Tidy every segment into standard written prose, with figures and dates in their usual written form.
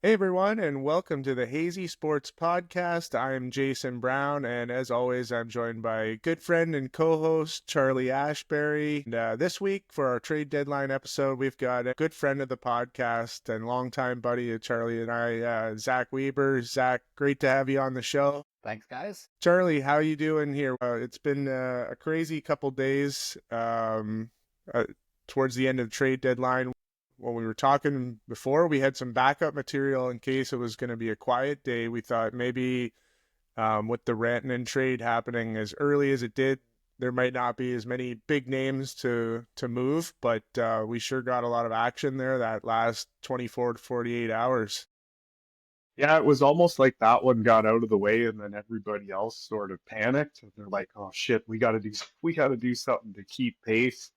Hey everyone, and welcome to the Hazy Sports Podcast. I'm Jason Brown, and as always, I'm joined by a good friend and co-host Charlie Ashbury. And this week, for our trade deadline episode, we've got a good friend of the podcast and longtime buddy of Charlie and I, Zach Weber. Zach, great to have you on the show. Thanks, guys. Charlie, how you doing here? It's been a crazy couple days towards the end of the trade deadline. When we were talking before, we had some backup material in case it was going to be a quiet day. We thought maybe with the Rantanen trade happening as early as it did, there might not be as many big names to move, but we sure got a lot of action there that last 24 to 48 hours. Yeah, it was almost like that one got out of the way, and then everybody else sort of panicked. And they're like, "Oh shit, we got to do something to keep pace."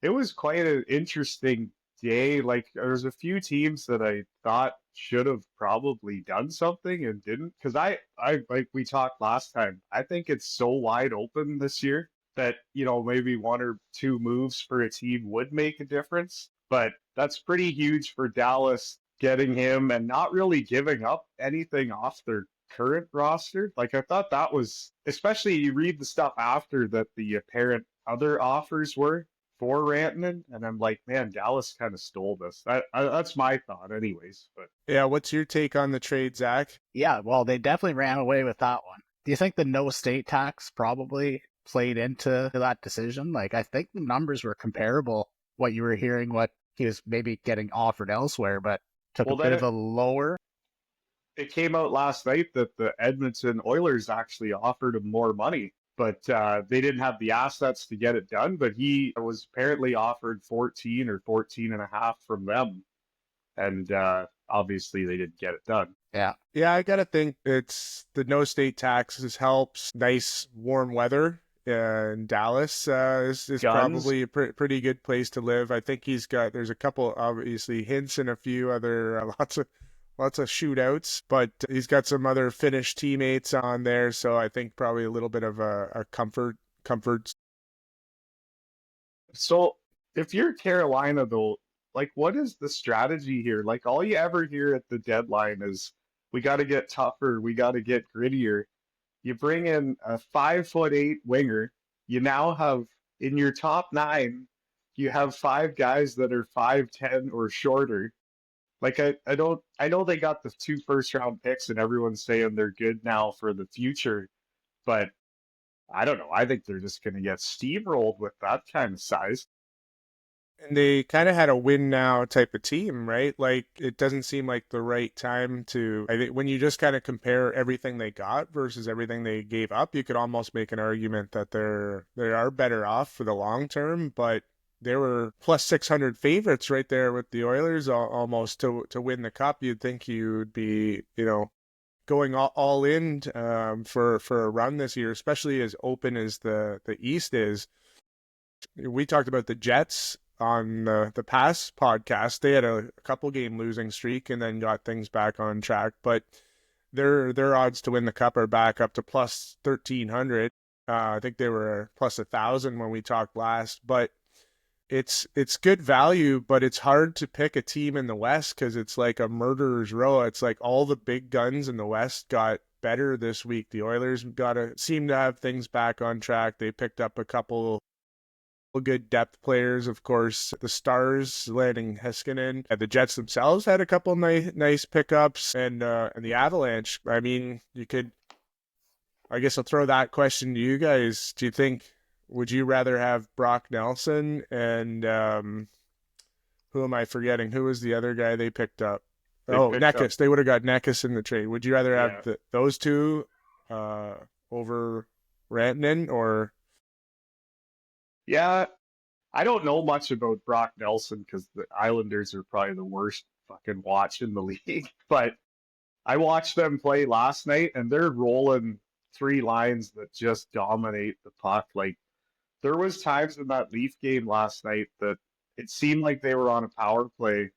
It was quite an interesting day. Like, there's a few teams that I thought should have probably done something and didn't. Because I like we talked last time, I think it's so wide open this year that, maybe one or two moves for a team would make a difference. But that's pretty huge for Dallas getting him and not really giving up anything off their current roster. Like, I thought that was, especially you read the stuff after that the apparent other offers were for Rantanen, and I'm like, man, Dallas kind of stole this. That's my thought, anyways. But Yeah, what's your take on the trade, Zach? Yeah, well, they definitely ran away with that one. Do you think the no state tax probably played into that decision? Like, I think the numbers were comparable, what you were hearing, what he was maybe getting offered elsewhere, but took well, a bit of a lower. it came out last night that the Edmonton Oilers actually offered him more money, but they didn't have the assets to get it done. But he was apparently offered 14 or 14 and a half from them, and obviously they didn't get it done. Yeah. Yeah, I gotta think it's the no state taxes helps. Nice warm weather in Dallas is probably a pretty good place to live. I think there's a couple obviously hints and a few other lots of shootouts, but he's got some other Finnish teammates on there, so I think probably a little bit of a comfort. So if you're Carolina, though, like, what is the strategy here? Like, all you ever hear at the deadline is, we got to get tougher, we got to get grittier. You bring in a 5'8" winger. You now have in your top nine, you have five guys that are 5'10" or shorter. Like, I know they got the two first round picks and everyone's saying they're good now for the future, but I don't know. I think they're just going to get steamrolled with that kind of size. And they kind of had a win now type of team, right? Like it doesn't seem like the right time to. I think when you just kind of compare everything they got versus everything they gave up, you could almost make an argument that they are better off for the long term. But they were plus 600 favorites right there with the Oilers almost to win the cup. You'd think you'd be, going all in for a run this year, especially as open as the East is. We talked about the Jets on the past podcast. They had a couple game losing streak and then got things back on track, but their odds to win the cup are back up to plus 1,300. I think they were plus 1,000 when we talked last, but it's good value, but it's hard to pick a team in the West because it's like a murderer's row. It's like all the big guns in the West got better this week. The Oilers seem to have things back on track. They picked up a couple good depth players, of course. The Stars landing Heiskanen. The Jets themselves had a couple nice pickups, and the Avalanche. I mean, I guess I'll throw that question to you guys. Do you think? Would you rather have Brock Nelson and who am I forgetting? Who was the other guy they picked up? Necas. They would have got Necas in the trade. Would you rather have those two over Rantanen or? Yeah, I don't know much about Brock Nelson because the Islanders are probably the worst fucking watch in the league. But I watched them play last night, and they're rolling three lines that just dominate the puck. Like, there was times in that Leaf game last night that it seemed like they were on a power play,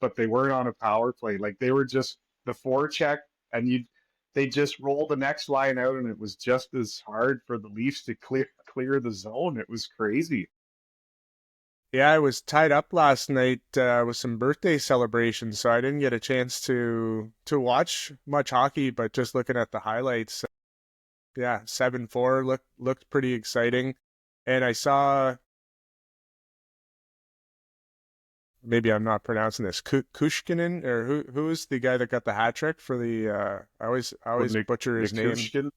but they weren't on a power play. Like, they were just the forecheck, and they just rolled the next line out, and it was just as hard for the Leafs to clear the zone. It was crazy. Yeah, I was tied up last night with some birthday celebrations, so I didn't get a chance to watch much hockey, but just looking at the highlights, yeah, 7-4 looked pretty exciting. And I saw, maybe I'm not pronouncing this, Kushkinen, or who is the guy that got the hat trick for the I always butcher his name. Nikushkin?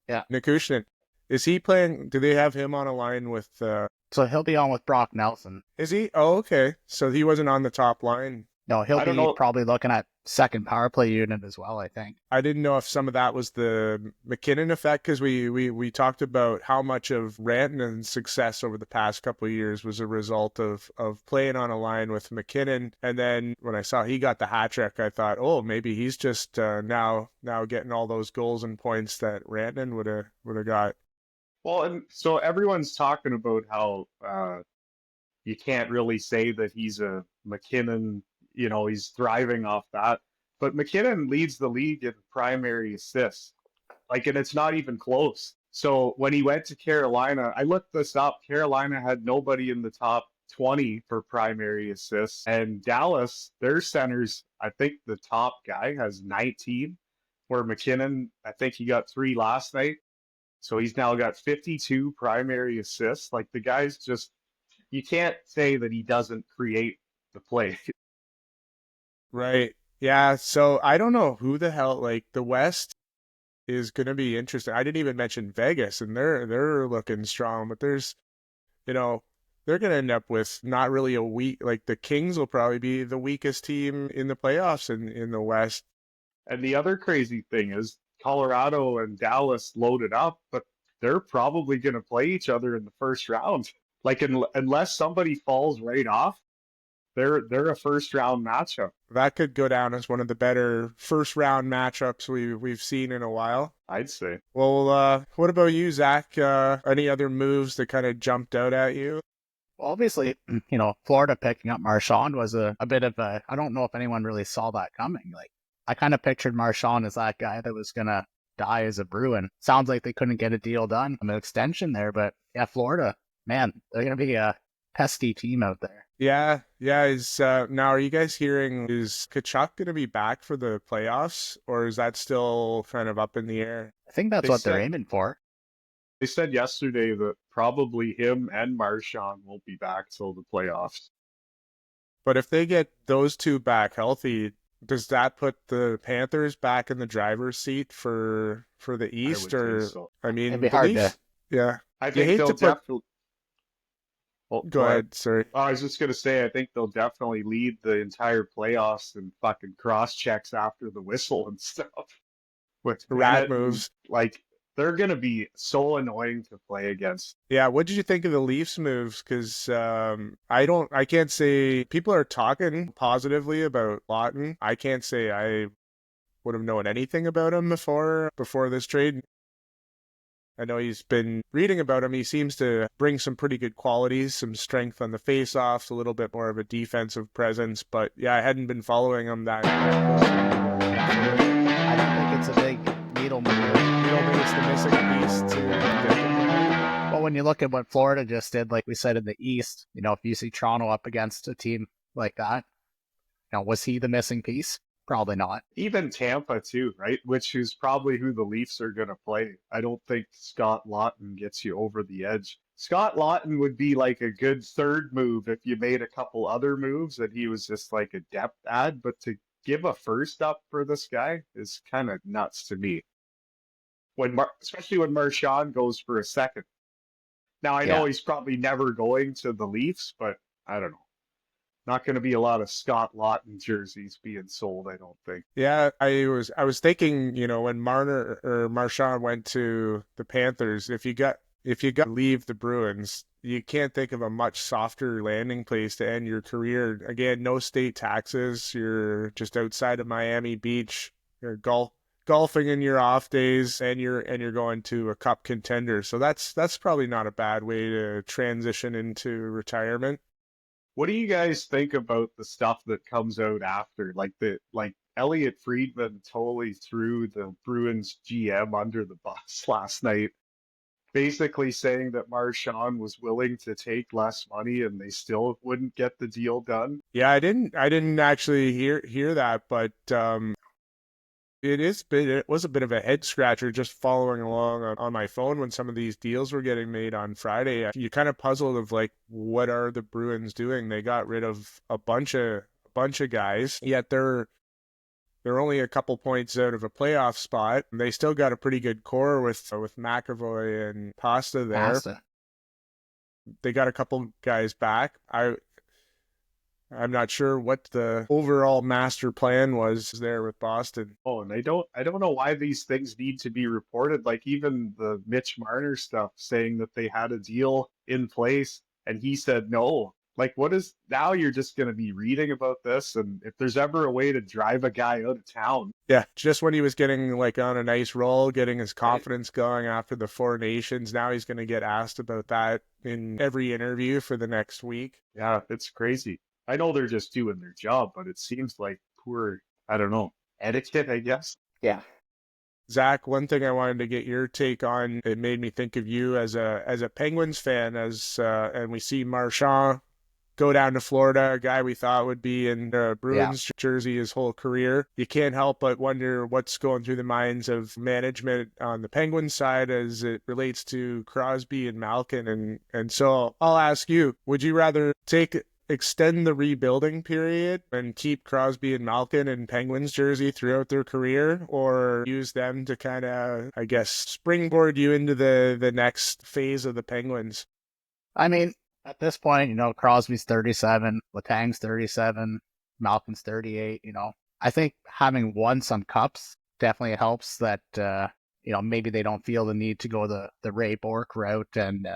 Yeah. Nikushnin. Is he playing? Do they have him on a line with So he'll be on with Brock Nelson. is he? Oh, okay. So he wasn't on the top line. No, he'll I don't be know. probably looking at second power play unit as well, I think. I didn't know if some of that was the McKinnon effect, because we talked about how much of Rantanen's success over the past couple of years was a result of playing on a line with McKinnon. And then when I saw he got the hat trick, I thought, oh, maybe he's just now getting all those goals and points that Rantanen would have got. Well, and so everyone's talking about how you can't really say that he's a McKinnon, he's thriving off that. But McKinnon leads the league in primary assists. And it's not even close. So when he went to Carolina, I looked this up. Carolina had nobody in the top 20 for primary assists. And Dallas, their centers, I think the top guy has 19, where McKinnon, I think he got 3 last night. So he's now got 52 primary assists. Like, the guy's just, you can't say that he doesn't create the play. Right. Yeah. So I don't know who the hell, like, the West is going to be interesting. I didn't even mention Vegas, and they're looking strong, but there's, they're going to end up with not really a weak, like the Kings will probably be the weakest team in the playoffs in the West. And the other crazy thing is Colorado and Dallas loaded up, but they're probably going to play each other in the first round. Unless somebody falls right off, they're a first round matchup. That could go down as one of the better first round matchups we've seen in a while, I'd say. Well, what about you, Zach? Any other moves that kind of jumped out at you? Well, obviously, Florida picking up Marchand was a bit of a, I don't know if anyone really saw that coming. Like, I kind of pictured Marchand as that guy that was going to die as a Bruin. Sounds like they couldn't get a deal done. An extension there, but yeah, Florida, man, they're going to be a pesky team out there. Yeah. Now, are you guys hearing, is Kachuk going to be back for the playoffs, or is that still kind of up in the air? I think that's what they're aiming for. They said yesterday that probably him and Marchand won't be back till the playoffs. But if they get those two back healthy, does that put the Panthers back in the driver's seat for the East? I mean, it'd be hard to. Yeah, I think they'll definitely. Go ahead. Sorry. I was just gonna say, I think they'll definitely lead the entire playoffs and fucking cross checks after the whistle and stuff. With rat moves, they're gonna be so annoying to play against. Yeah, what did you think of the Leafs moves? Because I can't say, people are talking positively about Lawton. I can't say I would have known anything about him before this trade. I know he's been reading about him. He seems to bring some pretty good qualities, some strength on the face-offs, a little bit more of a defensive presence. But yeah, I hadn't been following him that closely. I don't think it's a big needle mover. You don't think it's the missing piece to get them? Well, when you look at what Florida just did, like we said in the East, if you see Toronto up against a team like that, was he the missing piece? Probably not. Even Tampa too, right? Which is probably who the Leafs are going to play. I don't think Scott Lawton gets you over the edge. Scott Lawton would be like a good third move if you made a couple other moves and he was just like a depth add. But to give a first up for this guy is kind of nuts to me. Especially when Marchand goes for a second. Now, I know he's probably never going to the Leafs, but I don't know. Not going to be a lot of Scott Lawton jerseys being sold, I don't think. Yeah, I was thinking, when Marchand went to the Panthers, if you got to leave the Bruins, you can't think of a much softer landing place to end your career. Again, no state taxes. You're just outside of Miami Beach. You're golfing in your off days, and you're going to a cup contender. So that's probably not a bad way to transition into retirement. What do you guys think about the stuff that comes out after? Like Elliot Friedman totally threw the Bruins GM under the bus last night, basically saying that Marchand was willing to take less money and they still wouldn't get the deal done. Yeah, I didn't actually hear that, but it was a bit of a head scratcher just following along on my phone when some of these deals were getting made on Friday. You kind of puzzled of like, what are the Bruins doing? They got rid of a bunch of guys, yet they're only a couple points out of a playoff spot. They still got a pretty good core with McAvoy and Pasta there. Pasta. They got a couple guys back. I'm not sure what the overall master plan was there with Boston. Oh, and I don't know why these things need to be reported. Like even the Mitch Marner stuff saying that they had a deal in place and he said no. Like what is now you're just going to be reading about this, and if there's ever a way to drive a guy out of town. Yeah, just when he was getting like on a nice roll, getting his confidence going after the Four Nations, now he's going to get asked about that in every interview for the next week. Yeah, it's crazy. I know they're just doing their job, but it seems like poor, I don't know, etiquette, I guess. Yeah. Zach, one thing I wanted to get your take on, it made me think of you as a Penguins fan, and we see Marchand go down to Florida, a guy we thought would be in the Bruins jersey his whole career. You can't help but wonder what's going through the minds of management on the Penguins side as it relates to Crosby and Malkin. And so I'll ask you, would you rather extend the rebuilding period and keep Crosby and Malkin in Penguins jersey throughout their career, or use them to kind of, I guess, springboard you into the next phase of the Penguins? I mean, at this point, Crosby's 37, Letang's 37, Malkin's 38, I think having won some cups definitely helps that, maybe they don't feel the need to go the Ray Bourque route and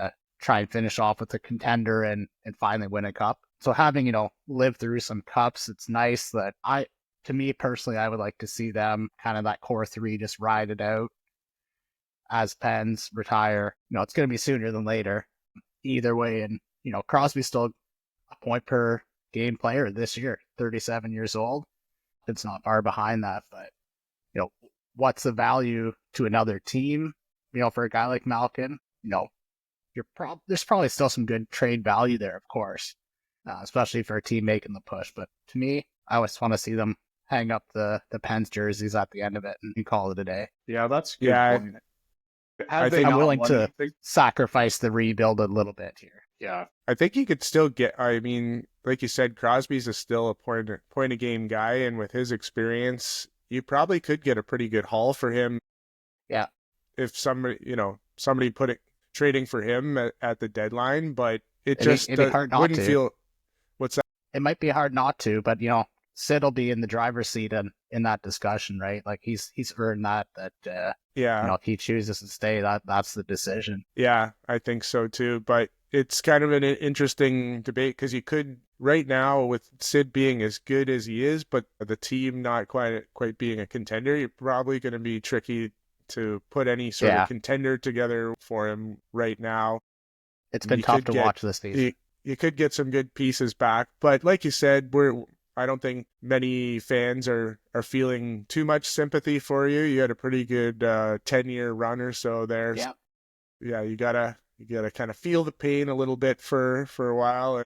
try and finish off with a contender and finally win a cup. So having, lived through some cups, it's nice that to me personally, I would like to see them kind of that core three just ride it out as Pens retire. It's going to be sooner than later either way. And, Crosby's still a point per game player this year, 37 years old. It's not far behind that, but, what's the value to another team, for a guy like Malkin? There's probably still some good trade value there, of course, especially for a team making the push. But to me, I always want to see them hang up the Pens jerseys at the end of it and call it a day. Yeah, that's a good point. I think I'm willing to sacrifice the rebuild a little bit here. Yeah. I think you could still get, I mean, like you said, Crosby's still a point of game guy, and with his experience, you probably could get a pretty good haul for him. Yeah. If somebody trading for him at the deadline, but it'd be hard not wouldn't to. feel. What's that? It might be hard not to, but Sid will be in the driver's seat in that discussion, right? Like he's earned that Yeah. if he chooses to stay, that's the decision. Yeah, I think so too. But it's kind of an interesting debate because you could right now with Sid being as good as he is, but the team not quite being a contender, you're probably going to be tricky to put any sort of contender together for him right now. It's been tough to watch this season. You could get some good pieces back, but like you said, I don't think many fans are feeling too much sympathy for you. You had a pretty good 10-year run or so there. Yeah. Yeah, you gotta kind of feel the pain a little bit for a while.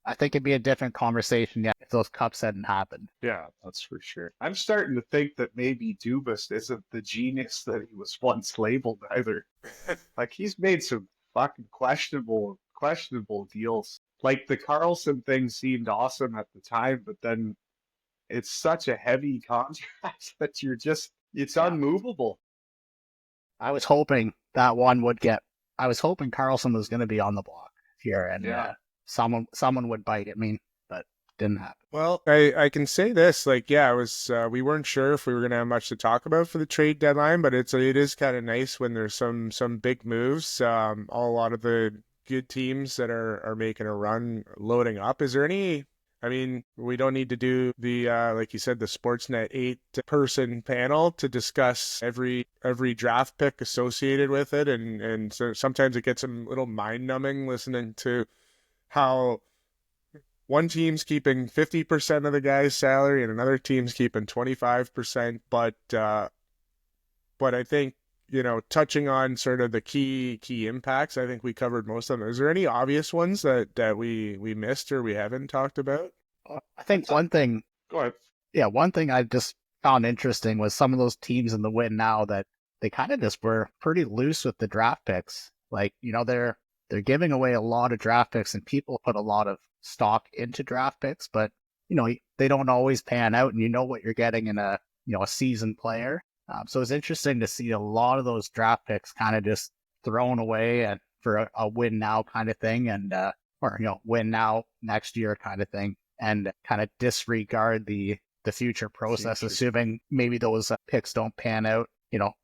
I think it'd be a different conversation, if those cups hadn't happened. Yeah, that's for sure. I'm starting to think that maybe Dubas isn't the genius that he was once labeled either. Like he's made some fucking questionable deals. Like the Carlson thing seemed awesome at the time, but then it's such a heavy contract that it's unmovable. I was hoping that one would I was hoping Carlson was going to be on the block here and someone would bite at me, but didn't happen. Well, I can say this, like, yeah, it was, we weren't sure if we were going to have much to talk about for the trade deadline, but it is kind of nice when there's some big moves. A lot of the good teams that are making a run loading up. Is there any, I mean, we don't need to do the, like you said, the Sportsnet 8-person panel to discuss every draft pick associated with it. And so sometimes it gets a little mind numbing listening to how one team's keeping 50% of the guy's salary and another team's keeping 25%. But I think touching on sort of the key impacts, I think we covered most of them. Is there any obvious ones that we missed or we haven't talked about? I think one thing, Go ahead. yeah, one thing I just found interesting was some of those teams in the win now that they kind of just were pretty loose with the draft picks. Like, they're giving away a lot of draft picks and people put a lot of stock into draft picks, but they don't always pan out and you know what you're getting in a seasoned player. So it's interesting to see a lot of those draft picks kind of just thrown away and for a win now kind of thing, and or win now next year kind of thing, and kind of disregard the future process, assuming maybe those picks don't pan out,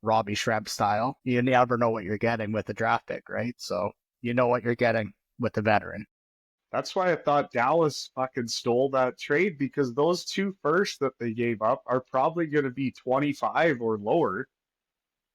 Robbie Shreb style. You never know what you're getting with the draft pick, right? So you know what you're getting with the veteran. That's why I thought Dallas fucking stole that trade, because those 2 firsts that they gave up are probably going to be 25 or lower.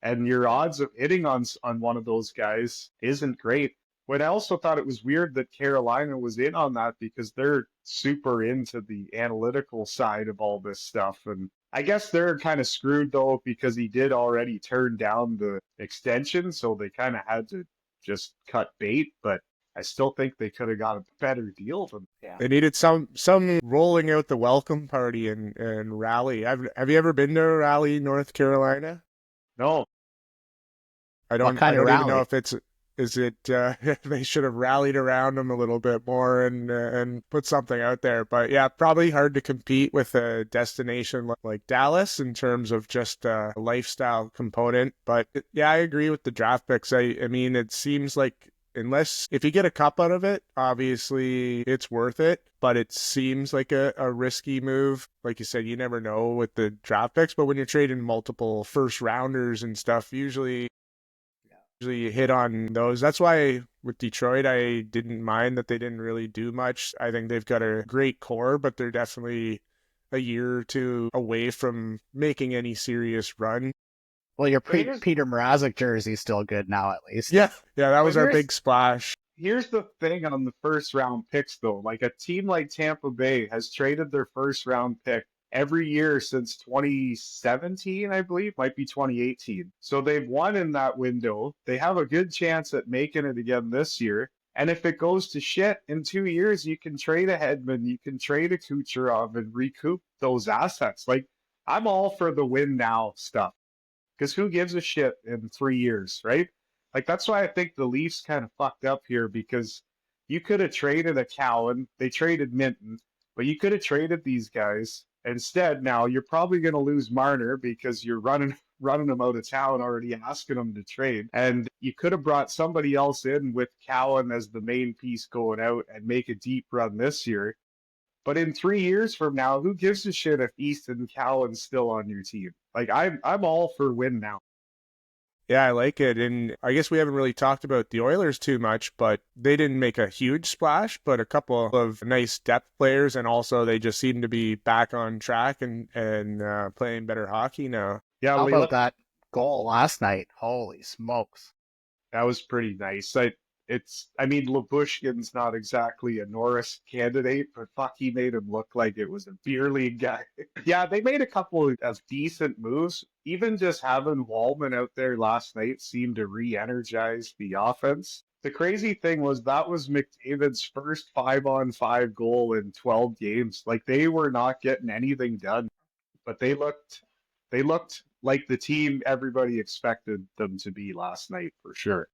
And your odds of hitting on one of those guys isn't great. But I also thought it was weird that Carolina was in on that, because they're super into the analytical side of all this stuff. And I guess they're kind of screwed, though, because he did already turn down the extension. So they kind of had to just cut bait. But I still think they could have got a better deal than. Yeah. They needed some rolling out the welcome party and Raleigh. Have you ever been to Raleigh, North Carolina? No. I don't even know if they should have rallied around him a little bit more and put something out there. But yeah, probably hard to compete with a destination like Dallas in terms of just a lifestyle component. But yeah, I agree with the draft picks. I mean, it seems like if you get a cup out of it, obviously it's worth it, but it seems like a risky move. Like you said, you never know with the draft picks, but when you're trading multiple first rounders and stuff, usually you hit on those. That's why with Detroit, I didn't mind that they didn't really do much. I think they've got a great core, but they're definitely a year or two away from making any serious run. Well, your Peter Mrazek jersey's still good now, at least. Yeah, that was our big splash. Here's the thing on the first round picks, though. Like, a team like Tampa Bay has traded their first round pick every year since 2017, I believe, might be 2018. So they've won in that window. They have a good chance at making it again this year. And if it goes to shit in 2 years, you can trade a Hedman, you can trade a Kucherov and recoup those assets. Like, I'm all for the win now stuff. Because who gives a shit in 3 years, right? Like, that's why I think the Leafs kind of fucked up here, because you could have traded a Cowan. They traded Minton, but you could have traded these guys. Instead, now you're probably going to lose Marner because you're running them out of town, already asking them to trade. And you could have brought somebody else in with Cowan as the main piece going out and make a deep run this year. But in 3 years from now, who gives a shit if Easton Cowan's still on your team? Like, I'm all for win now. Yeah, I like it. And I guess we haven't really talked about the Oilers too much, but they didn't make a huge splash, but a couple of nice depth players. And also they just seem to be back on track and playing better hockey now. Yeah, How about that goal last night? Holy smokes. That was pretty nice. I mean, Labushkin's not exactly a Norris candidate, but fuck, he made him look like it was a beer league guy. Yeah, they made a couple of decent moves. Even just having Wallman out there last night seemed to re-energize the offense. The crazy thing was that was McDavid's first 5-on-5 goal in 12 games. Like, they were not getting anything done, but they looked like the team everybody expected them to be last night for sure.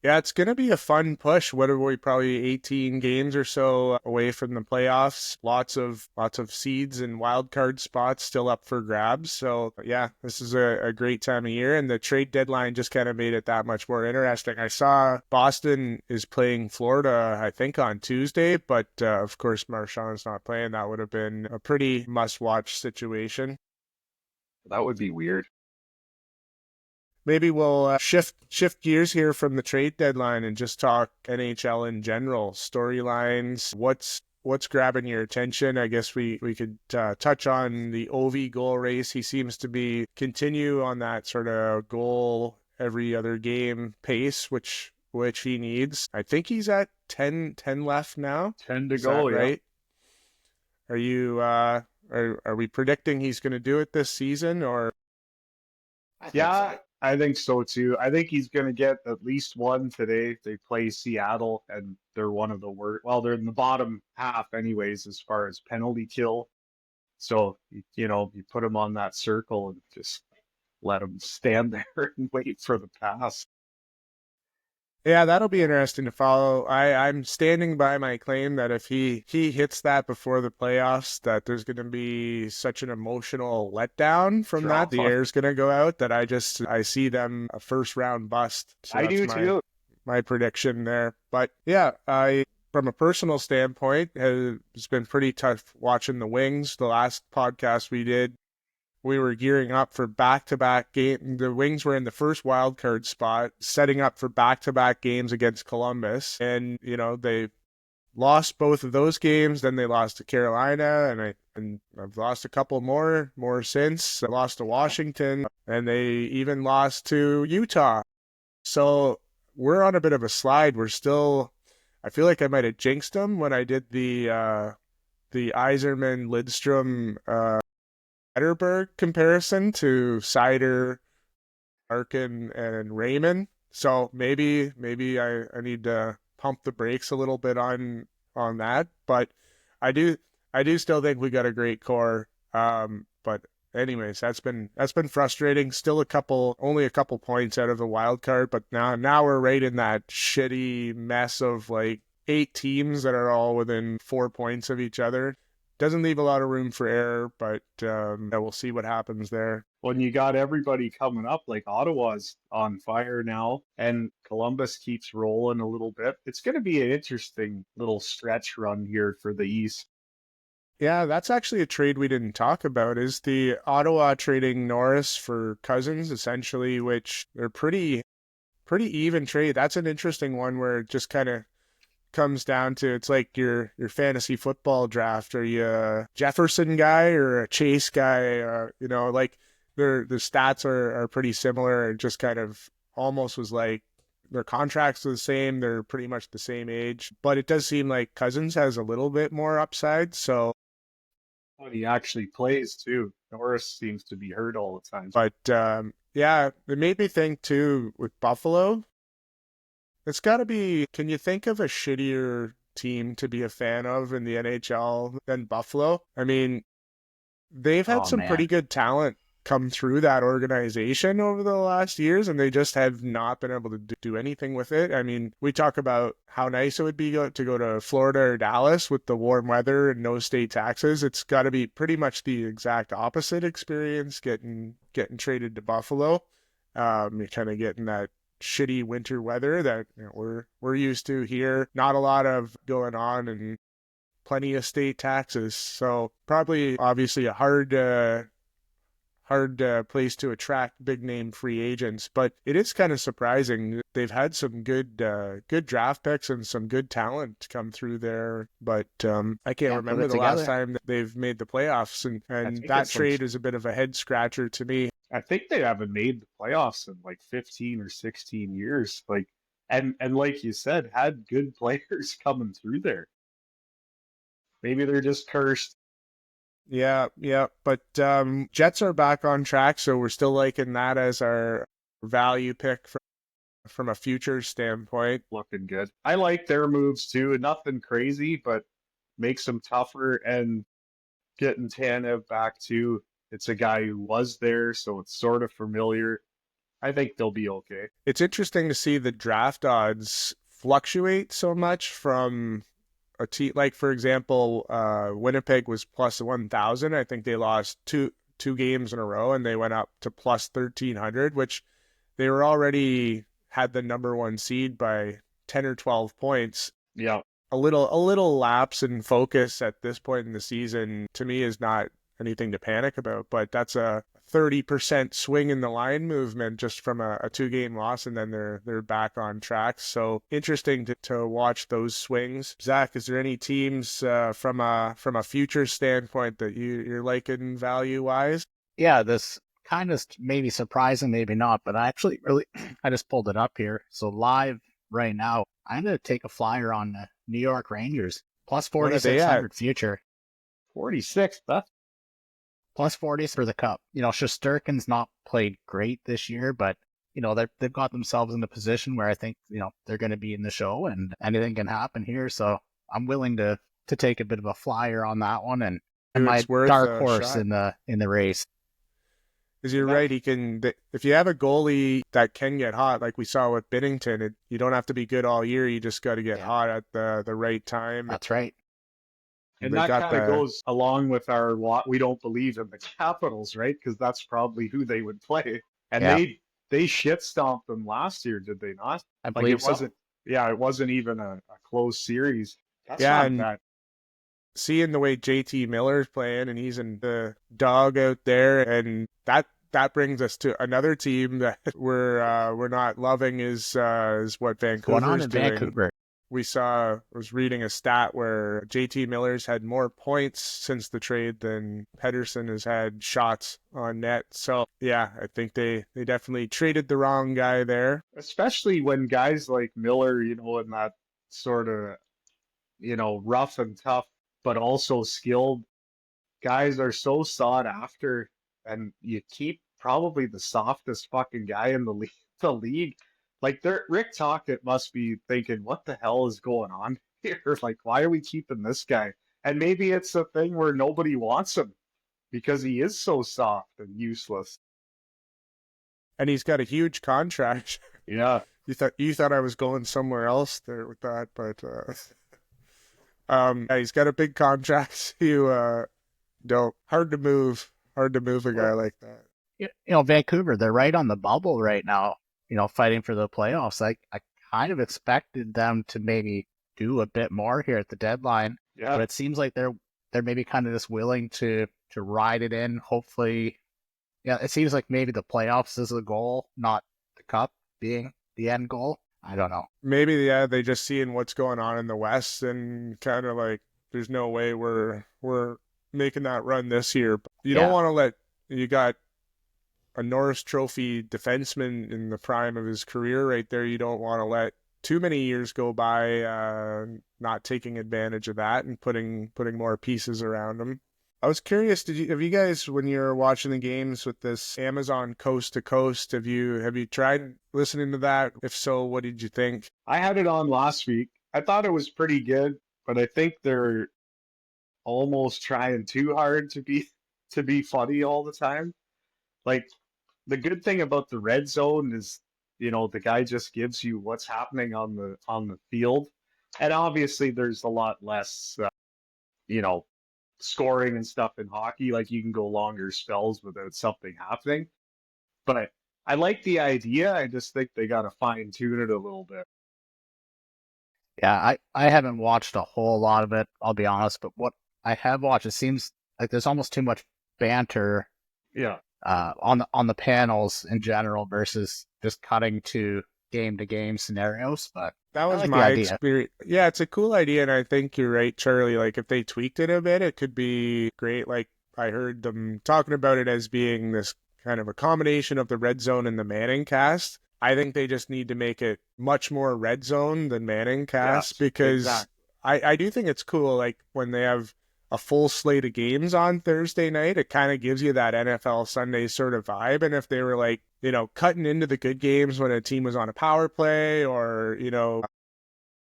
Yeah, it's going to be a fun push. What are we, probably 18 games or so away from the playoffs? Lots of seeds and wild card spots still up for grabs. So yeah, this is a great time of year, and the trade deadline just kind of made it that much more interesting. I saw Boston is playing Florida, I think, on Tuesday, but of course Marchand's not playing. That would have been a pretty must-watch situation. That would be weird. Maybe we'll shift gears here from the trade deadline and just talk NHL in general, storylines. What's grabbing your attention? I guess we could touch on the Ovi goal race. He seems to continue on that sort of goal every other game pace, which he needs. I think he's at 10 left now. 10 to go, yeah. Right? Are you are we predicting he's going to do it this season, or? I think Yeah, so. I think so too. I think he's going to get at least one today. They play Seattle, and they're one of the worst. Well, they're in the bottom half, anyways, as far as penalty kill. So, you put him on that circle and just let him stand there and wait for the pass. Yeah, that'll be interesting to follow. I'm standing by my claim that if he hits that before the playoffs, that there's going to be such an emotional letdown from that. The Drama. air's going to go out that I see them a first round bust. So I that's do too. my prediction there. But yeah, from a personal standpoint, it's been pretty tough watching the Wings. The last podcast we did, we were gearing up for back-to-back game. The Wings were in the first wild card spot, setting up for back-to-back games against Columbus, and they lost both of those games. Then they lost to Carolina, and I've lost a couple more since. I lost to Washington, and they even lost to Utah. So we're on a bit of a slide. We're still. I feel like I might have jinxed them when I did the Yzerman Lidstrom Zetterberg comparison to Seider, Arkin, and Raymond. So maybe I need to pump the brakes a little bit on that. But I do still think we got a great core. But anyways, that's been frustrating. Still only a couple points out of the wild card, but now we're right in that shitty mess of like 8 teams that are all within 4 points of each other. Doesn't leave a lot of room for error, but we'll see what happens there. When you got everybody coming up, like Ottawa's on fire now, and Columbus keeps rolling a little bit, it's going to be an interesting little stretch run here for the East. Yeah, that's actually a trade we didn't talk about, is the Ottawa trading Norris for Cousins, essentially, which they're pretty even trade. That's an interesting one where it just kind of comes down to, it's like your fantasy football draft. Are you a Jefferson guy or a Chase guy? Like their stats are pretty similar, and just kind of almost was like their contracts are the same. They're pretty much the same age, but it does seem like Cousins has a little bit more upside. So, When he actually plays too, Norris seems to be hurt all the time. but yeah, it made me think too with Buffalo. It's got to be, can you think of a shittier team to be a fan of in the NHL than Buffalo? I mean, they've had Oh some man, pretty good talent come through that organization over the last years, and they just have not been able to do anything with it. I mean, we talk about how nice it would be to go to Florida or Dallas with the warm weather and no state taxes. It's got to be pretty much the exact opposite experience getting traded to Buffalo. You're kind of getting that shitty winter weather that we're used to here. Not a lot of going on, and plenty of state taxes. So probably, obviously, a hard place to attract big name free agents, but it is kind of surprising. They've had some good draft picks and some good talent come through there, but I can't can't put remember it the last together. time that they've made the playoffs, I and think that it's like trade is a bit of a head scratcher to me. I think they haven't made the playoffs in like 15 or 16 years. And like you said, had good players coming through there. Maybe they're just cursed. Yeah, yeah, but Jets are back on track, so we're still liking that as our value pick from a future standpoint. Looking good. I like their moves too. Nothing crazy, but makes them tougher, and getting Tanev back too. It's a guy who was there, so it's sort of familiar. I think they'll be okay. It's interesting to see the draft odds fluctuate so much from a team. Like, for example, Winnipeg was plus 1,000. I think they lost two games in a row, and they went up to plus 1,300, which they were already had the number one seed by 10 or 12 points. Yeah. A little lapse in focus at this point in the season to me is not anything to panic about, but that's a 30% swing in the line movement just from a 2-game loss, and then they're back on track. So interesting to watch those swings. Zach, is there any teams from a future standpoint that you're liking value wise? yeah, this kind of maybe surprising, maybe not, but I actually really I just pulled it up here. So live right now, I'm gonna take a flyer on the New York Rangers plus What are they at? 4,600 future. 46. That's plus 40s for the cup. Shesterkin's not played great this year, but they've got themselves in a position where I think they're going to be in the show, and anything can happen here. So I'm willing to take a bit of a flyer on that one, and my It's worth dark a horse shot. in the race. Because you're right, if you have a goalie that can get hot, like we saw with Binnington, you don't have to be good all year. You just got to get hot at the right time. That's right. And They that got kind of goes along with our we don't believe in the Capitals, right? Because that's probably who they would play. And Yeah, they shit stomped them last year, did they not? I Like it believe so. wasn't, yeah, it wasn't even a close series. That's Yeah, not and bad. seeing the way JT Miller's playing, and he's in the dog out there, and that brings us to another team that we're not loving is what What's going on Vancouver's in doing. Vancouver? I was reading a stat where JT Miller's had more points since the trade than Pedersen has had shots on net. So yeah, I think they definitely traded the wrong guy there. Especially when guys like Miller, in that sort of, rough and tough, but also skilled guys are so sought after, and you keep probably the softest fucking guy in the league. The league, like Rick Tocchet must be thinking, what the hell is going on here? Like, why are we keeping this guy? And maybe it's a thing where nobody wants him because he is so soft and useless. And he's got a huge contract. Yeah, You thought I was going somewhere else there with that, but yeah, he's got a big contract. Hard to move a guy like that. Vancouver, they're right on the bubble right now, fighting for the playoffs. I kind of expected them to maybe do a bit more here at the deadline, yeah. but it seems like they're maybe kind of just willing to ride it in. Hopefully, it seems like maybe the playoffs is the goal, not the cup being the end goal. I don't know. Maybe, yeah, they just seeing what's going on in the West and kind of like, there's no way we're making that run this year. But you don't want to you got a Norris Trophy defenseman in the prime of his career right there. You don't want to let too many years go by not taking advantage of that and putting more pieces around him. I was curious, have you guys, when you're watching the games with this Amazon Coast to Coast, have you tried listening to that? If so, what did you think? I had it on last week. I thought it was pretty good, but I think they're almost trying too hard to be funny all the time. Like, the good thing about the red zone is, the guy just gives you what's happening on the field, and obviously there's a lot less, scoring and stuff in hockey. Like, you can go longer spells without something happening. But I like the idea. I just think they got to fine tune it a little bit. Yeah, I haven't watched a whole lot of it, I'll be honest, but what I have watched, it seems like there's almost too much banter Yeah. on the panels in general versus just cutting to game scenarios. But that was like my experience. Yeah, it's a cool idea, and I think you're right, Charlie. Like, if they tweaked it a bit, it could be great. Like, I heard them talking about it as being this kind of a combination of the red zone and the Manning cast. I think they just need to make it much more red zone than Manning cast, because exactly. I do think it's cool. Like, when they have a full slate of games on Thursday night, it kind of gives you that NFL Sunday sort of vibe. And if they were like, cutting into the good games when a team was on a power play, or,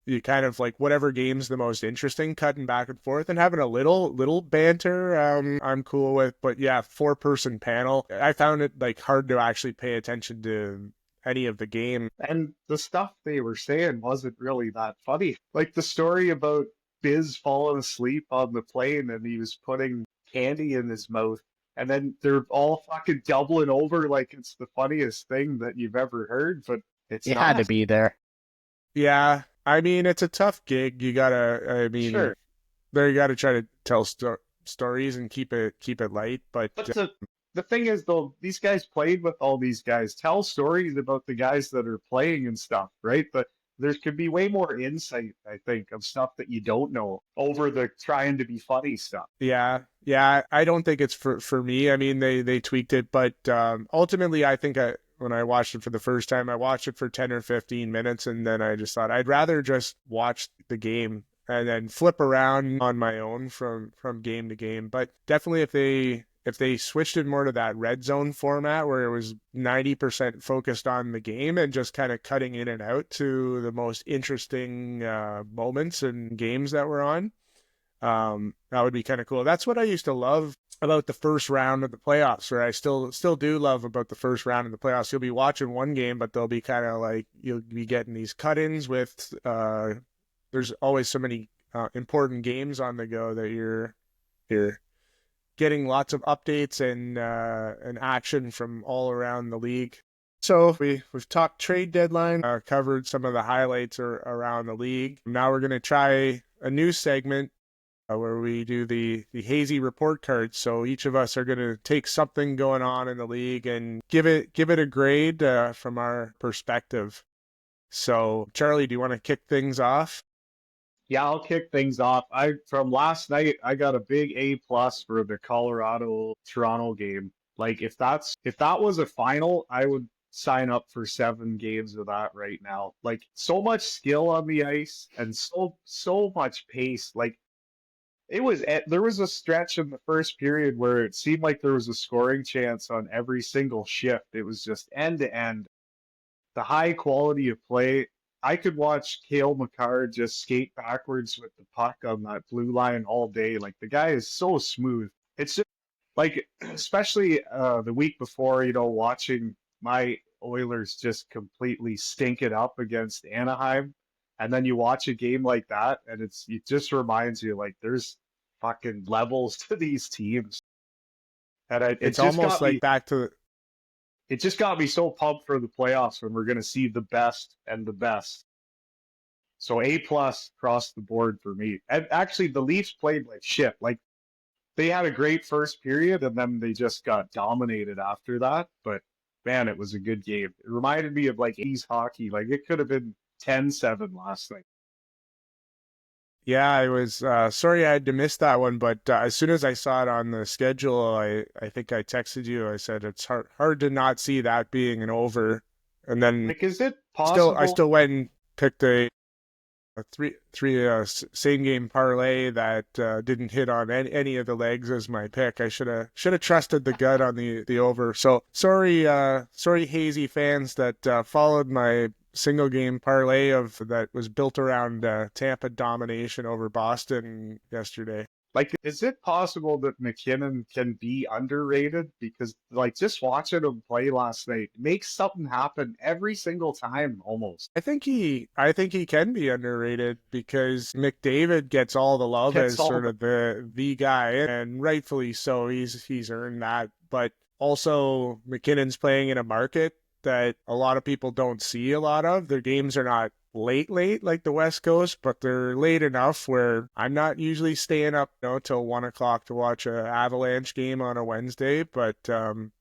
you kind of like whatever game's the most interesting, cutting back and forth and having a little banter, I'm cool with. But yeah, 4-person panel, I found it like hard to actually pay attention to any of the game. And the stuff they were saying wasn't really that funny. Like the story about Biz falling asleep on the plane and he was putting candy in his mouth. And then they're all fucking doubling over like it's the funniest thing that you've ever heard, but it's it not. had to be there. Yeah, I mean, it's a tough gig. You gotta, Sure. there you gotta try to tell stories and keep it light. But But the thing is, though, these guys played with all these guys. Tell stories about the guys that are playing and stuff, right? But there could be way more insight, I think, of stuff that you don't know over the trying to be funny stuff. yeah, I don't think it's for me. I mean, they tweaked it, but ultimately, I think when I watched it for the first time, I watched it for 10 or 15 minutes, and then I just thought I'd rather just watch the game and then flip around on my own from game to game. But definitely, if they switched it more to that red zone format where it was 90% focused on the game and just kind of cutting in and out to the most interesting moments and games that were on, that would be kind of cool. That's what I used to love about the first round of the playoffs, or I still do love about the first round of the playoffs. You'll be watching one game, but they'll be kind of like, you'll be getting these cut-ins with there's always so many important games on the go that you're getting lots of updates and action from all around the league. So we've talked trade deadline, covered some of the highlights around the league. Now we're going to try a new segment where we do the Hazy report card. So each of us are going to take something going on in the league and give it a grade from our perspective. So Charlie, do you want to kick things off? Yeah, I'll kick things off. From last night, I got a big A+ for the Colorado Toronto game. Like if that was a final, I would sign up for 7 games of that right now. Like so much skill on the ice and so much pace. Like there was a stretch in the first period where it seemed like there was a scoring chance on every single shift. It was just end to end. The high quality of play. I could watch Cale Makar just skate backwards with the puck on that blue line all day. Like the guy is so smooth. It's just like, especially the week before, watching my Oilers just completely stink it up against Anaheim. And then you watch a game like that, and it just reminds you like there's fucking levels to these teams. And It's almost like back to it just got me so pumped for the playoffs when we're going to see the best and the best. So A+ across the board for me. And actually, the Leafs played like shit. Like they had a great first period, and then they just got dominated after that. But man, it was a good game. It reminded me of like 80s hockey. Like it could have been 10-7 last night. Yeah, I was sorry I had to miss that one, but as soon as I saw it on the schedule, I think I texted you. I said it's hard to not see that being an over. And then Like, is it possible? I still went and picked a three same game parlay that didn't hit on any of the legs as my pick. I should have trusted the gut on the over. So sorry Hazy fans that followed my single game parlay that was built around Tampa domination over Boston yesterday. Like, is it possible that McKinnon can be underrated? Because, like, just watching him play last night makes something happen every single time, almost. I think he can be underrated because McDavid gets all the love as sort of the guy, and rightfully so. He's earned that, but also McKinnon's playing in a market that a lot of people don't see a lot of. Their games are not late like the West Coast, but they're late enough where I'm not usually staying up till 1 o'clock to watch a Avalanche game on a Wednesday. But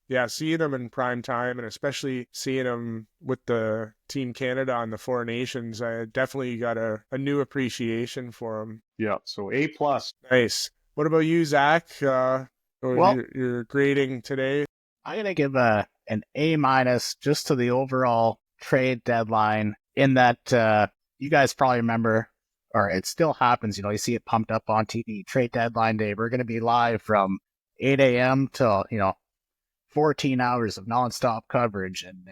yeah, seeing them in prime time, and especially seeing them with the Team Canada on the Four Nations, I definitely got a new appreciation for them. Yeah, so A+. Nice. What about you, Zach? Your grading today? I'm gonna give an A- just to the overall trade deadline. In that, you guys probably remember, or it still happens, you see it pumped up on TV, trade deadline day. We're going to be live from 8 a.m. till, 14 hours of nonstop coverage. And,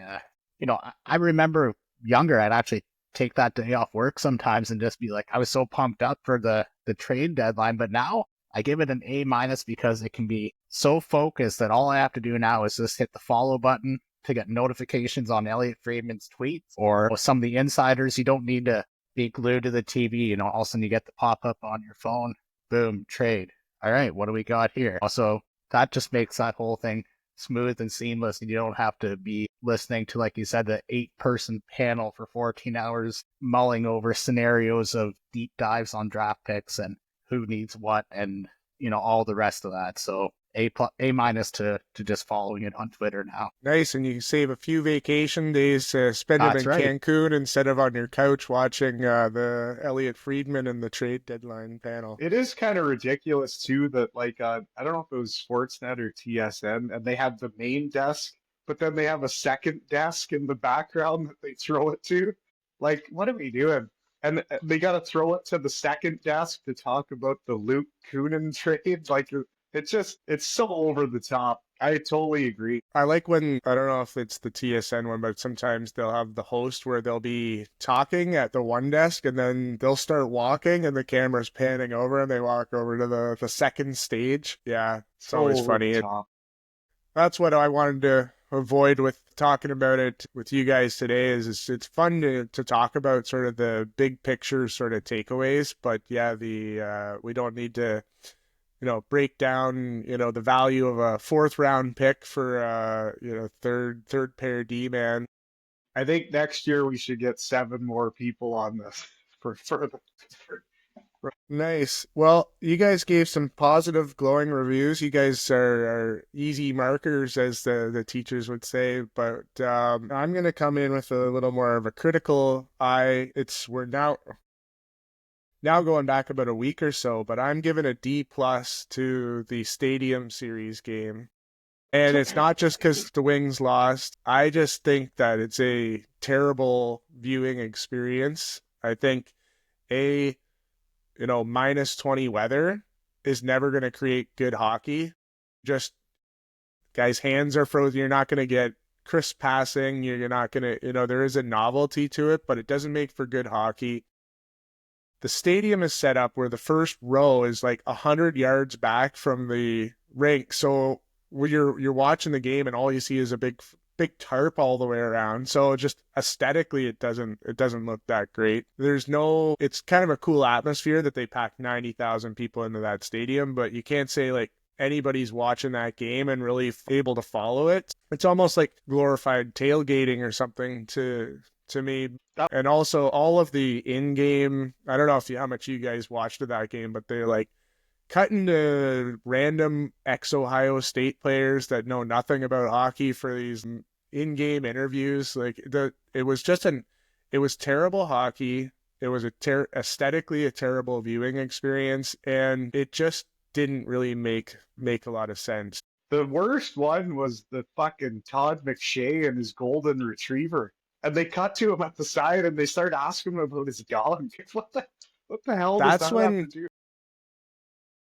I remember younger, I'd actually take that day off work sometimes and just be like, I was so pumped up for the trade deadline. But now I give it an A- because it can be so focused that all I have to do now is just hit the follow button to get notifications on Elliot Friedman's tweets or some of the insiders. You don't need to be glued to the TV. All of a sudden you get the pop-up on your phone. Boom, trade. All right, what do we got here? Also, that just makes that whole thing smooth and seamless, and you don't have to be listening to, like you said, the 8-person panel for 14 hours mulling over scenarios of deep dives on draft picks and who needs what and, all the rest of that. So A- to just following it on Twitter now. Nice, and you save a few vacation days to spend them in Cancun instead of on your couch watching the Elliot Friedman and the trade deadline panel. It is kind of ridiculous too that I don't know if it was Sportsnet or TSN, and they have the main desk, but then they have a second desk in the background that they throw it to. Like, what are we doing? And they got to throw it to the second desk to talk about the Luke Kunin trade. Like, it's so over the top. I totally agree. I like when, I don't know if it's the TSN one, but sometimes they'll have the host where they'll be talking at the one desk and then they'll start walking and the camera's panning over and they walk over to the second stage. Yeah, it's So always over the funny. top. That's what I wanted to avoid with talking about it with you guys today is it's fun to talk about sort of the big picture sort of takeaways, but yeah, we don't need to break down, the value of a fourth round pick for third pair D man. I think next year we should get 7 more people on this for Nice. Well, you guys gave some positive, glowing reviews. You guys are easy markers, as the teachers would say. But I'm going to come in with a little more of a critical eye. We're now going back about a week or so, but I'm giving a D plus to the Stadium Series game. And it's not just because the Wings lost. I just think that it's a terrible viewing experience. I think minus 20 weather is never going to create good hockey. Just guys' hands are frozen. You're not going to get crisp passing. You're not going to, there is a novelty to it, but it doesn't make for good hockey. The stadium is set up where the first row is like 100 yards back from the rink. So when you're watching the game and all you see is a big tarp all the way around. So just aesthetically, it doesn't look that great. It's kind of a cool atmosphere that they packed 90,000 people into that stadium, but you can't say like anybody's watching that game and really able to follow it. It's almost like glorified tailgating or something to me. And also all of the in-game, I don't know how much you guys watched of that game, but they're like cutting to random ex-Ohio State players that know nothing about hockey for these in-game interviews. Like it was terrible hockey. It was aesthetically a terrible viewing experience, and it just didn't really make a lot of sense. The worst one was the fucking Todd McShay and his golden retriever. And they cut to him at the side and they start asking him about his dog. What the hell does that have to do?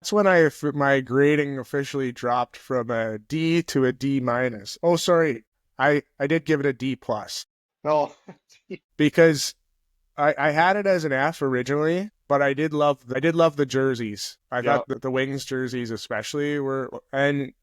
That's when my grading officially dropped from a D to a D minus. Oh, sorry. I did give it a D plus. No. Because I had it as an F originally, but I did love the jerseys. I thought that the Wings jerseys especially and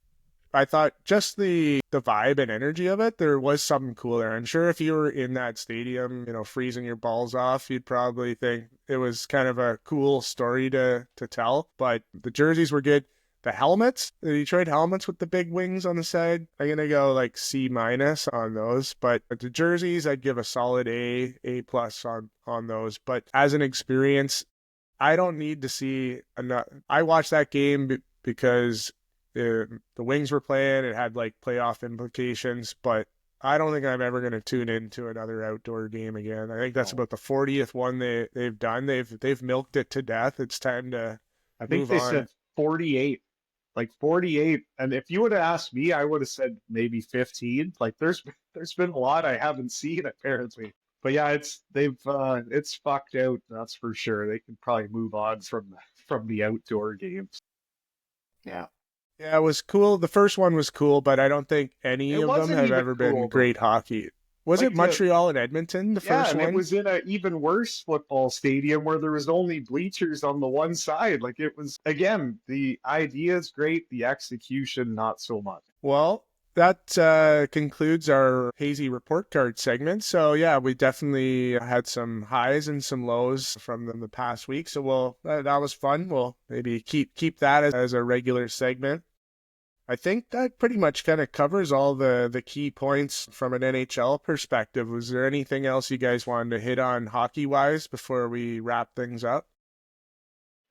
I thought just the vibe and energy of it, there was something cool there. I'm sure if you were in that stadium, freezing your balls off, you'd probably think it was kind of a cool story to tell. But the jerseys were good. The helmets, the Detroit helmets with the big wings on the side, I'm going to go like C minus on those. But the jerseys, I'd give a solid A plus on those. But as an experience, I don't need to see enough. I watched that game because the Wings were playing. It had like playoff implications, but I don't think I'm ever going to tune into another outdoor game again. I think that's about the 40th one they've done. They've milked it to death. It's time to I think move they on. said 48. Like 48. And if you would have asked me, I would have said maybe 15. Like there's been a lot I haven't seen apparently. But yeah, it's fucked out, that's for sure. They could probably move on from the outdoor games. Yeah. Yeah, it was cool. The first one was cool, but I don't think any It of them wasn't have even ever cool, been great hockey. Was Like it Montreal and Edmonton, the Yeah, first and one? it was in an even worse football stadium where there was only bleachers on the one side. Like it was, again, the idea is great, the execution not so much. Well, that concludes our Hazy report card segment. So yeah, we definitely had some highs and some lows from them the past week. So that was fun. We'll maybe keep that as a regular segment. I think that pretty much kind of covers all the key points from an NHL perspective. Was there anything else you guys wanted to hit on hockey-wise before we wrap things up?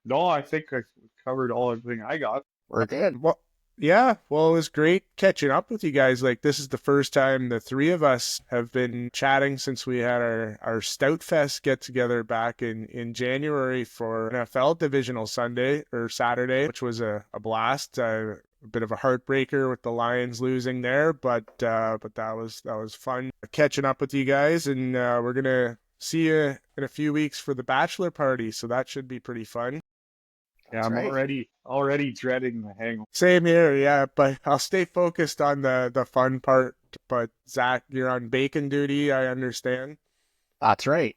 No, I think I covered everything I got. We're good. Well, yeah, well, it was great catching up with you guys. Like, this is the first time the three of us have been chatting since we had our Stout Fest get-together back in January for NFL Divisional Sunday or Saturday, which was a blast. A bit of a heartbreaker with the Lions losing there, but that was fun catching up with you guys, and we're gonna see you in a few weeks for the bachelor party, so that should be pretty fun. Yeah, That's I'm right. already dreading the hangover. Same here, yeah, but I'll stay focused on the fun part. But Zach, you're on bacon duty, I understand. That's right.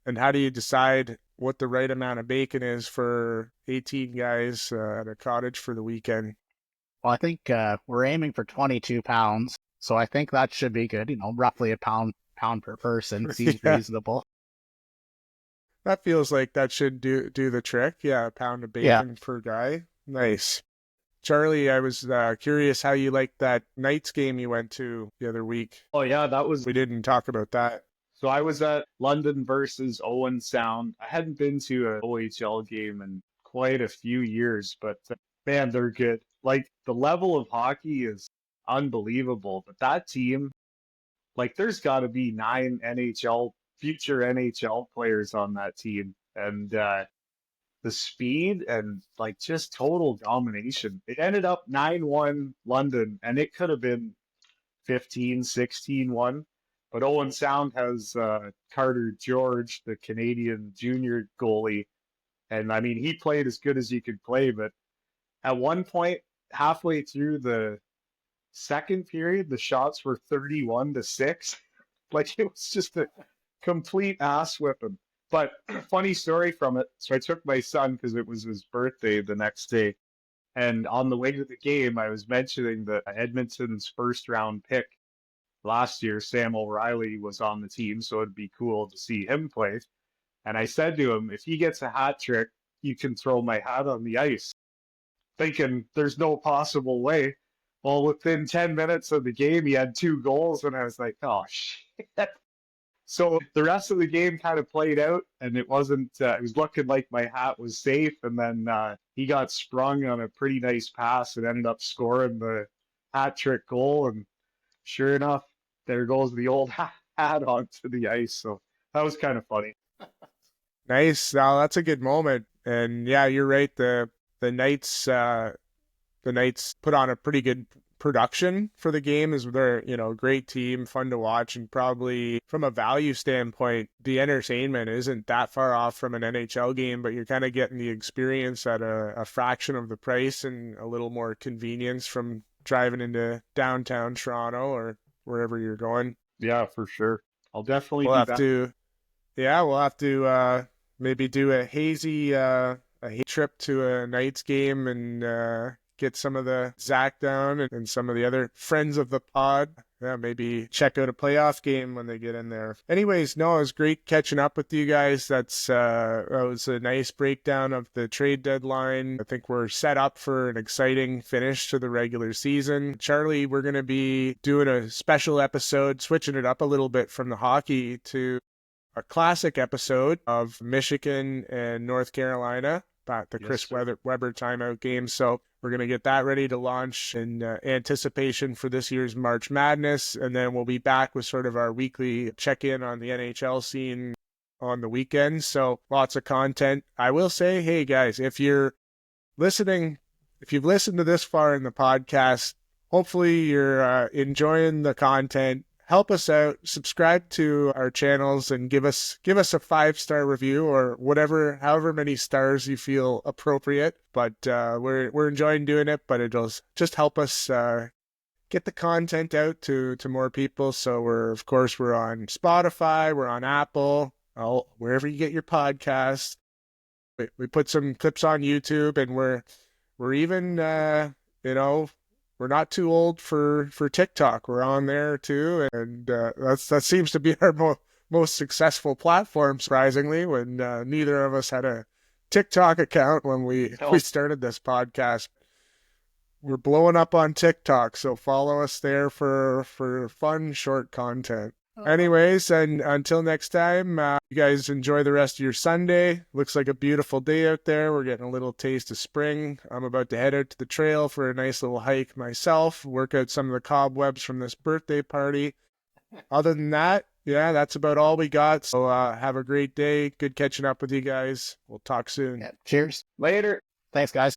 And how do you decide what the right amount of bacon is for 18 guys at a cottage for the weekend? Well, I think we're aiming for 22 pounds, so I think that should be good. Roughly a pound per person seems Yeah, reasonable. that feels like that should do the trick. Yeah, a pound of Yeah. bacon per guy. Nice. Charlie, I was curious how you liked that Knights game you went to the other week. Oh yeah, that was We didn't talk about that. so I was at London versus Owen Sound. I hadn't been to an OHL game in quite a few years, but man, they're good. Like the level of hockey is unbelievable. But that team, like there's got to be 9 future NHL players on that team, and the speed and like just total domination. It ended up 9-1 London, and it could have been 15-16-1. But Owen Sound has Carter George, the Canadian junior goalie. And I mean, he played as good as he could play. But at one point, halfway through the second period, the shots were 31-6. Like it was just a complete ass whipping. But funny story from it. So I took my son because it was his birthday the next day. And on the way to the game, I was mentioning that Edmonton's first round pick last year, Sam O'Reilly, was on the team, so it'd be cool to see him play. And I said to him, if he gets a hat trick, you can throw my hat on the ice. Thinking there's no possible way. Well, within 10 minutes of the game, he had 2 goals, and I was like, oh, shit. So the rest of the game kind of played out, and it wasn't, it was looking like my hat was safe. And then he got sprung on a pretty nice pass and ended up scoring the hat trick goal. And sure enough, there goes the old hat onto the ice. So that was kind of funny. Nice. Now that's a good moment. And yeah, you're right. The Knights put on a pretty good production for the game. Is they're a great team, fun to watch, and probably from a value standpoint, the entertainment isn't that far off from an NHL game, but you're kind of getting the experience at a fraction of the price and a little more convenience from driving into downtown Toronto or wherever you're going. Yeah, for sure. I'll definitely We'll be have back. to, yeah, we'll have to maybe do a trip to a Knights game and get some of the Zach down and some of the other friends of the pod. Yeah, maybe check out a playoff game when they get in there. Anyways, no, it was great catching up with you guys. That was a nice breakdown of the trade deadline. I think we're set up for an exciting finish to the regular season. Charlie, we're going to be doing a special episode, switching it up a little bit from the hockey to a classic episode of Michigan and North Carolina about the Yes, Chris sir. Webber timeout game. So we're going to get that ready to launch in anticipation for this year's March Madness. And then we'll be back with sort of our weekly check-in on the NHL scene on the weekends. So lots of content. I will say, hey guys, if you've listened to this far in the podcast, hopefully you're enjoying the content. Help us out, subscribe to our channels, and give us a 5-star review or however many stars you feel appropriate. But we're enjoying doing it, but it'll just help us get the content out to more people. So we're on Spotify, we're on Apple, wherever you get your podcasts. We put some clips on YouTube, and we're even we're not too old for TikTok. We're on there too, and that seems to be our most successful platform, surprisingly, when neither of us had a TikTok account when we started this podcast. We're blowing up on TikTok, so follow us there for fun short content. Anyways, and until next time, you guys enjoy the rest of your Sunday. Looks like a beautiful day out there. We're getting a little taste of spring. I'm about to head out to the trail for a nice little hike myself, work out some of the cobwebs from this birthday party. Other than that, yeah, that's about all we got. So have a great day. Good catching up with you guys. We'll talk soon. Yeah. Cheers. Later. Thanks, guys.